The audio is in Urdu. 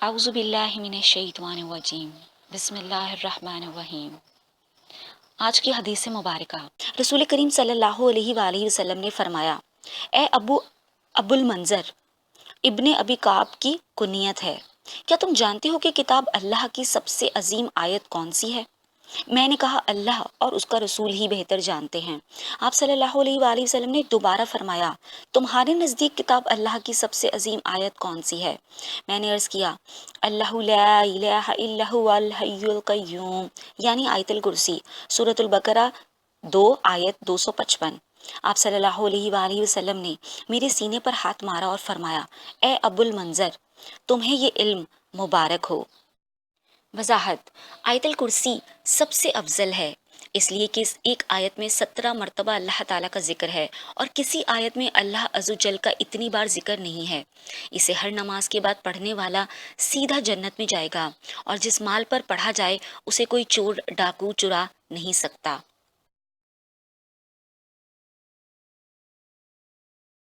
اعوذ باللہ من الشیطان الرجیم بسم اللہ الرحمن الرحیم۔ آج کی حدیث مبارکہ، رسول کریم صلی اللہ علیہ وآلہ وسلم نے فرمایا، اے ابو المنذر ابن ابی کعب کی کنیت ہے، کیا تم جانتے ہو کہ کتاب اللہ کی سب سے عظیم آیت کون سی ہے؟ میں نے کہا اللہ اور اس کا رسول ہی بہتر جانتے ہیں۔ آپ صلی اللہ علیہ وآلہ وسلم نے دوبارہ فرمایا، تمہارے نزدیک کتاب اللہ کی سب سے عظیم آیت کون سی ہے؟ میں نے عرض کیا، اللہ لا الہ الا هو الحی القیوم، یعنی آیت الکرسی، سورۃ البقرہ 2 آیت 255۔ آپ صلی اللہ علیہ وآلہ وسلم نے میرے سینے پر ہاتھ مارا اور فرمایا، اے ابو المنذر، تمہیں یہ علم مبارک ہو۔ وضاحت: آیت الکرسی سب سے افضل ہے، اس لیے کہ اس ایک آیت میں 17 مرتبہ اللہ تعالیٰ کا ذکر ہے، اور کسی آیت میں اللہ عز و جل کا اتنی بار ذکر نہیں ہے۔ اسے ہر نماز کے بعد پڑھنے والا سیدھا جنت میں جائے گا، اور جس مال پر پڑھا جائے اسے کوئی چور ڈاکو چرا نہیں سکتا۔